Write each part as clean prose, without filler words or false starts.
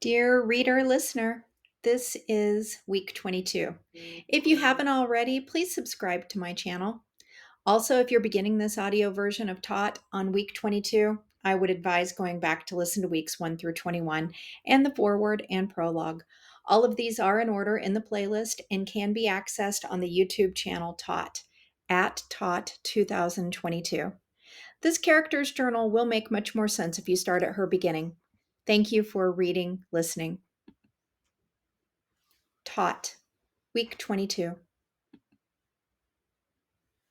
Dear reader, listener, this is week 22. If you haven't already, please subscribe to my channel. Also, if you're beginning this audio version of Taught on week 22, I would advise going back to listen to weeks 1 through 21 and the foreword and prologue. All of these are in order in the playlist and can be accessed on the YouTube channel Taught at Taught 2022. This character's journal will make much more sense if you start at her beginning. Thank you for reading, listening. Taught, week 22.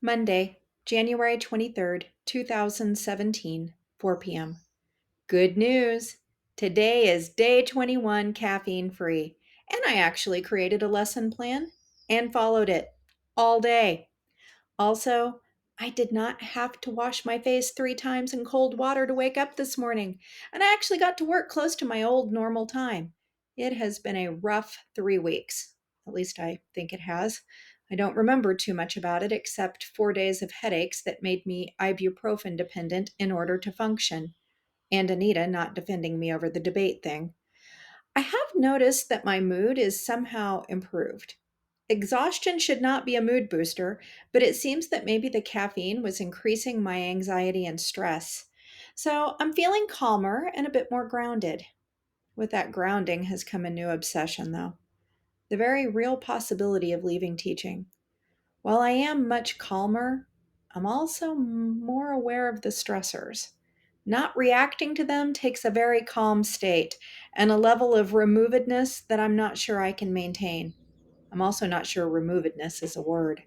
Monday, January 23rd, 2017, 4 p.m. Good news! Today is day 21 caffeine free, and I actually created a lesson plan and followed it all day. Also, I did not have to wash my face 3 times in cold water to wake up this morning, and I actually got to work close to my old normal time. It has been a rough 3 weeks. At least I think it has. I don't remember too much about it except 4 days of headaches that made me ibuprofen dependent in order to function, and Anita not defending me over the debate thing. I have noticed that my mood is somehow improved. Exhaustion should not be a mood booster, but it seems that maybe the caffeine was increasing my anxiety and stress. So I'm feeling calmer and a bit more grounded. With that grounding has come a new obsession, though, the very real possibility of leaving teaching. While I am much calmer, I'm also more aware of the stressors. Not reacting to them takes a very calm state and a level of removedness that I'm not sure I can maintain. I'm also not sure removedness is a word.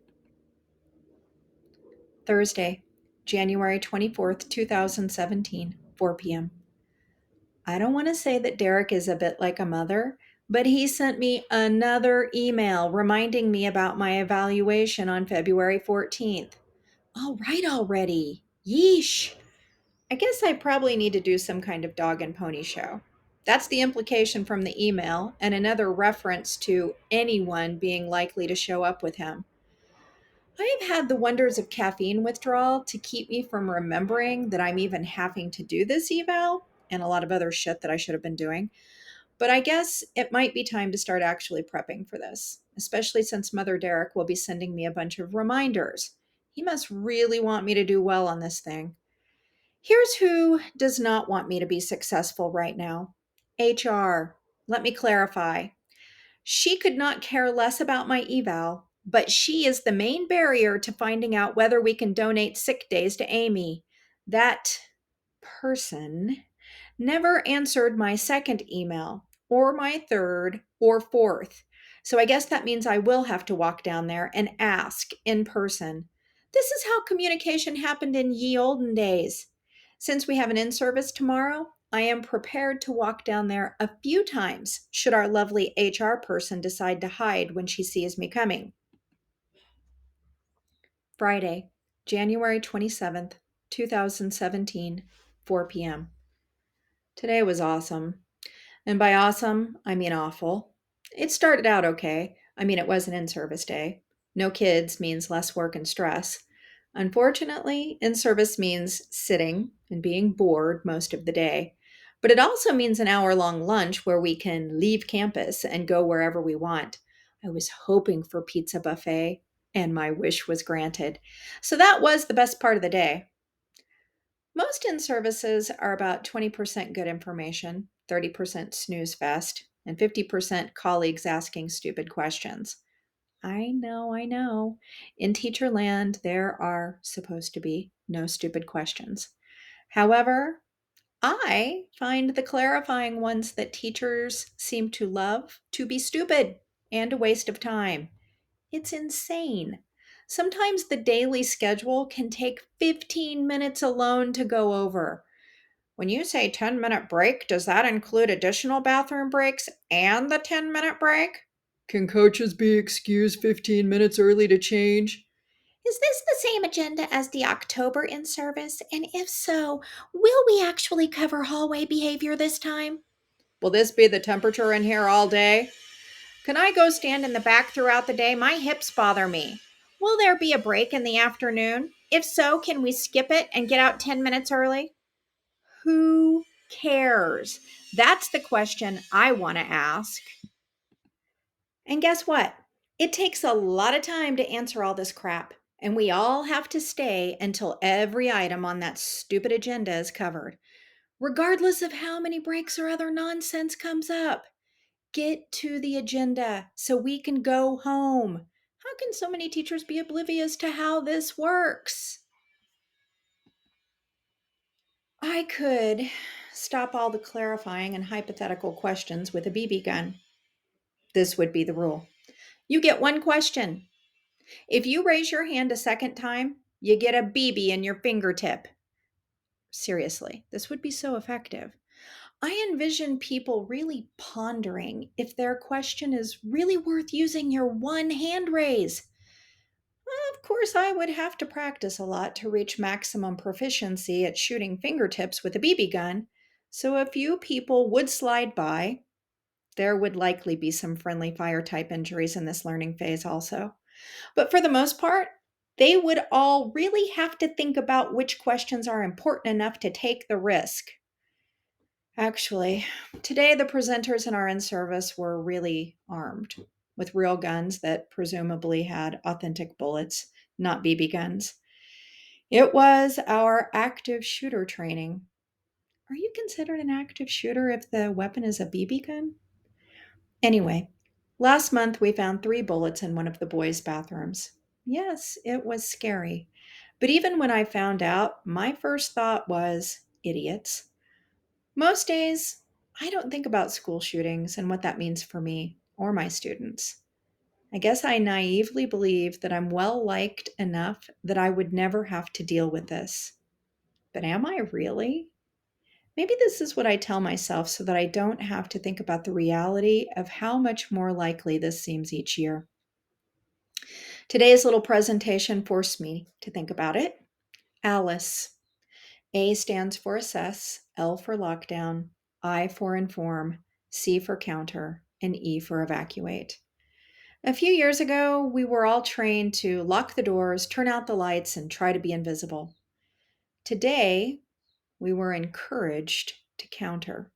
Thursday, January 24th, 2017, 4 p.m. I don't want to say that Derek is a bit like a mother, but he sent me another email reminding me about my evaluation on February 14th. All right already. Yeesh. I guess I probably need to do some kind of dog and pony show. That's the implication from the email, and another reference to anyone being likely to show up with him. I have had the wonders of caffeine withdrawal to keep me from remembering that I'm even having to do this eval and a lot of other shit that I should have been doing. But I guess it might be time to start actually prepping for this, especially since Mother Derek will be sending me a bunch of reminders. He must really want me to do well on this thing. Here's who does not want me to be successful right now: HR. Let me clarify. She could not care less about my eval, but she is the main barrier to finding out whether we can donate sick days to Amy. That person never answered my second email, or my third, or fourth. So I guess that means I will have to walk down there and ask in person. This is how communication happened in ye olden days. Since we have an in service tomorrow, I am prepared to walk down there a few times should our lovely HR person decide to hide when she sees me coming. Friday, January 27th, 2017, 4 p.m. Today was awesome. And by awesome, I mean awful. It started out okay. I mean, it was an in service day. No kids means less work and stress. Unfortunately, in service means sitting and being bored most of the day. But it also means an hour-long lunch where we can leave campus and go wherever we want. I was hoping for pizza buffet, and my wish was granted. So that was the best part of the day. Most in services are about 20% good information, 30% snooze fest, and 50% colleagues asking stupid questions. I know, I know. In teacher land, there are supposed to be no stupid questions. However, I find the clarifying ones that teachers seem to love to be stupid and a waste of time. It's insane. Sometimes the daily schedule can take 15 minutes alone to go over. When you say 10-minute break, does that include additional bathroom breaks and the 10-minute break? Can coaches be excused 15 minutes early to change? Is this the same agenda as the October in service? And if so, will we actually cover hallway behavior this time? Will this be the temperature in here all day? Can I go stand in the back throughout the day? My hips bother me. Will there be a break in the afternoon? If so, can we skip it and get out 10 minutes early? Who cares? That's the question I want to ask. And guess what? It takes a lot of time to answer all this crap, and we all have to stay until every item on that stupid agenda is covered, regardless of how many breaks or other nonsense comes up. Get to the agenda so we can go home. How can so many teachers be oblivious to how this works? I could stop all the clarifying and hypothetical questions with a BB gun. This would be the rule. You get one question. If you raise your hand a second time, you get a BB in your fingertip. Seriously, this would be so effective. I envision people really pondering if their question is really worth using your one hand raise. Of course, I would have to practice a lot to reach maximum proficiency at shooting fingertips with a BB gun, so a few people would slide by. There would likely be some friendly fire type injuries in this learning phase, also. But for the most part, they would all really have to think about which questions are important enough to take the risk. Actually, today the presenters in our in service were really armed with real guns that presumably had authentic bullets, not BB guns. It was our active shooter training. Are you considered an active shooter if the weapon is a BB gun? Anyway, last month we found 3 bullets in one of the boys' bathrooms. Yes, it was scary. But even when I found out, my first thought was idiots. Most days, I don't think about school shootings and what that means for me or my students. I guess I naively believe that I'm well liked enough that I would never have to deal with this. But am I really? Maybe this is what I tell myself so that I don't have to think about the reality of how much more likely this seems each year. Today's little presentation forced me to think about it. Alice. A stands for assess, L for lockdown, I for inform, C for counter, and E for evacuate. A few years ago, we were all trained to lock the doors, turn out the lights, and try to be invisible. Today, we were encouraged to counter,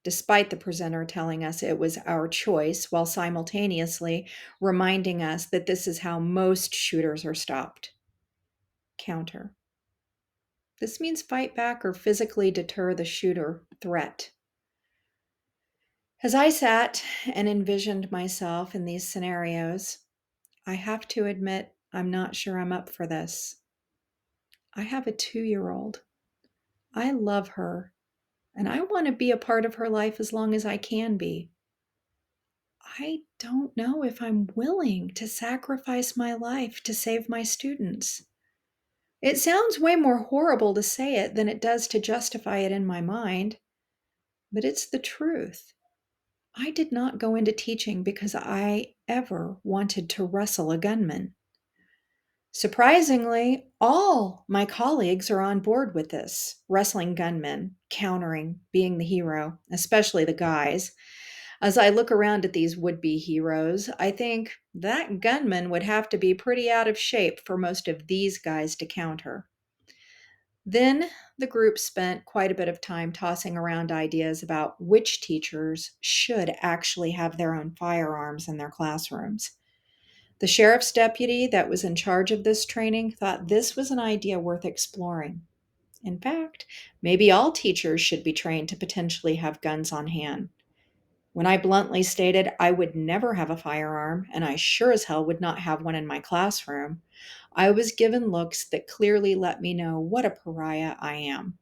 despite the presenter telling us it was our choice, while simultaneously reminding us that this is how most shooters are stopped. Counter. This means fight back or physically deter the shooter threat. As I sat and envisioned myself in these scenarios, I have to admit I'm not sure I'm up for this. I have a 2-year-old. I love her, and I want to be a part of her life as long as I can be. I don't know if I'm willing to sacrifice my life to save my students. It sounds way more horrible to say it than it does to justify it in my mind, but it's the truth. I did not go into teaching because I ever wanted to wrestle a gunman. Surprisingly, all my colleagues are on board with this wrestling gunmen, countering, being the hero, especially the guys. As I look around at these would be heroes, I think that gunman would have to be pretty out of shape for most of these guys to counter. Then the group spent quite a bit of time tossing around ideas about which teachers should actually have their own firearms in their classrooms. The sheriff's deputy that was in charge of this training thought this was an idea worth exploring. In fact, maybe all teachers should be trained to potentially have guns on hand. When I bluntly stated I would never have a firearm, and I sure as hell would not have one in my classroom, I was given looks that clearly let me know what a pariah I am.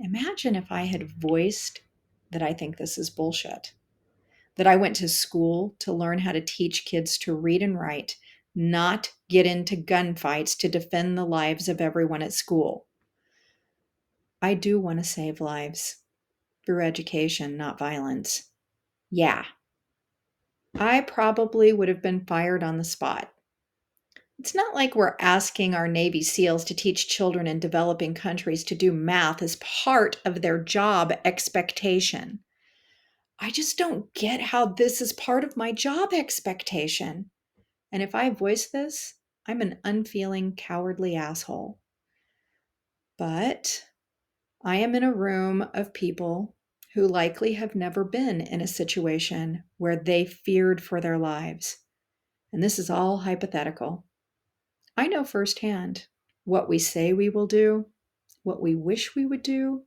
Imagine if I had voiced that I think this is bullshit, that I went to school to learn how to teach kids to read and write, not get into gunfights to defend the lives of everyone at school. I do want to save lives through education, not violence. Yeah, I probably would have been fired on the spot. It's not like we're asking our Navy SEALs to teach children in developing countries to do math as part of their job expectation. I just don't get how this is part of my job expectation. And if I voice this, I'm an unfeeling, cowardly asshole. But I am in a room of people who likely have never been in a situation where they feared for their lives. And this is all hypothetical. I know firsthand what we say we will do, what we wish we would do,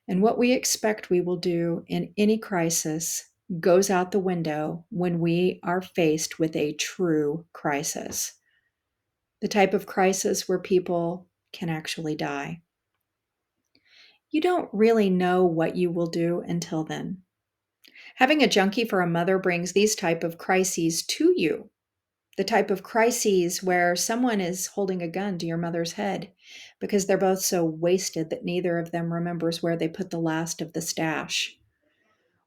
and what we expect we will do in any crisis goes out the window when we are faced with a true crisis. The type of crisis where people can actually die. You don't really know what you will do until then. Having a junkie for a mother brings these type of crises to you. The type of crises where someone is holding a gun to your mother's head because they're both so wasted that neither of them remembers where they put the last of the stash.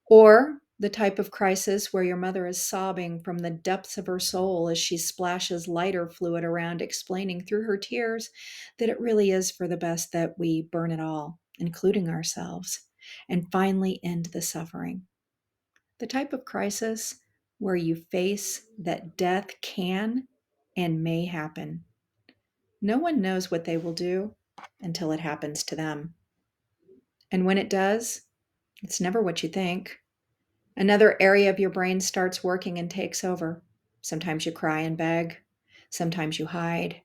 Or the type of crisis where your mother is sobbing from the depths of her soul as she splashes lighter fluid around, explaining through her tears that it really is for the best that we burn it all, including ourselves, and finally end the suffering. The type of crisis where you face that death can and may happen. No one knows what they will do until it happens to them. And when it does, it's never what you think. Another area of your brain starts working and takes over. Sometimes you cry and beg. Sometimes you hide.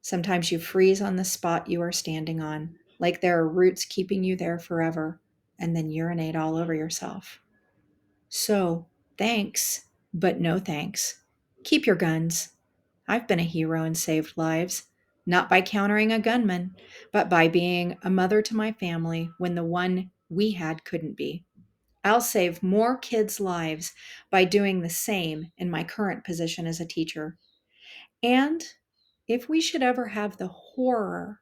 Sometimes you freeze on the spot you are standing on, like there are roots keeping you there forever, and then urinate all over yourself. So, thanks, but no thanks. Keep your guns. I've been a hero and saved lives, not by countering a gunman, but by being a mother to my family when the one we had couldn't be. I'll save more kids' lives by doing the same in my current position as a teacher. And if we should ever have the horror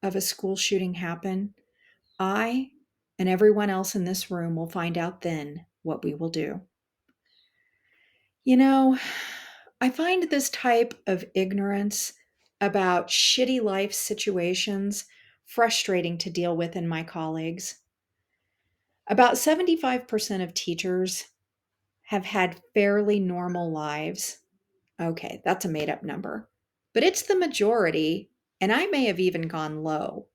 of a school shooting happen, I and everyone else in this room will find out then what we will do. You know, I find this type of ignorance about shitty life situations frustrating to deal with in my colleagues. About 75% of teachers have had fairly normal lives. Okay, that's a made up number, but it's the majority, and I may have even gone low.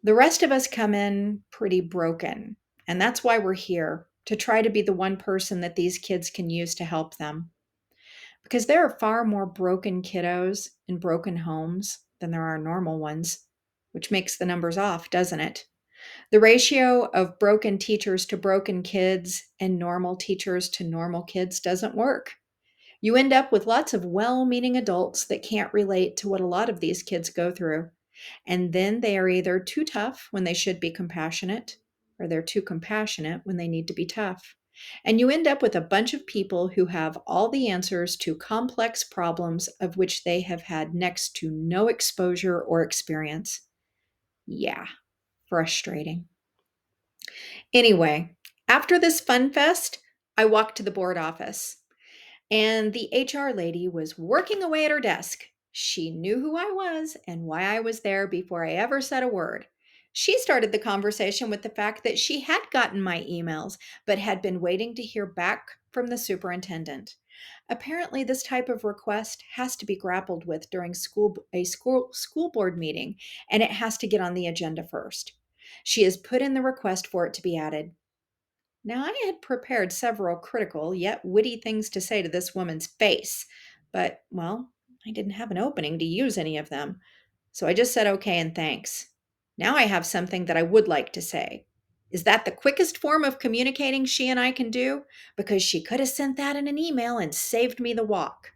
The rest of us come in pretty broken, and that's why we're here to try to be the one person that these kids can use to help them. Because there are far more broken kiddos in broken homes than there are normal ones, which makes the numbers off, doesn't it? The ratio of broken teachers to broken kids and normal teachers to normal kids doesn't work. You end up with lots of well meaning adults that can't relate to what a lot of these kids go through. And then they are either too tough when they should be compassionate, or they're too compassionate when they need to be tough. And you end up with a bunch of people who have all the answers to complex problems of which they have had next to no exposure or experience. Yeah, frustrating. Anyway, after this fun fest, I walked to the board office. And the HR lady was working away at her desk. She knew who I was and why I was there before I ever said a word. She started the conversation with the fact that she had gotten my emails, but had been waiting to hear back from the superintendent. Apparently, this type of request has to be grappled with during school board meeting, and it has to get on the agenda first. She has put in the request for it to be added. Now, I had prepared several critical yet witty things to say to this woman's face, but, well, I didn't have an opening to use any of them. So I just said okay and thanks. Now I have something that I would like to say. Is that the quickest form of communicating she and I can do? Because she could have sent that in an email and saved me the walk.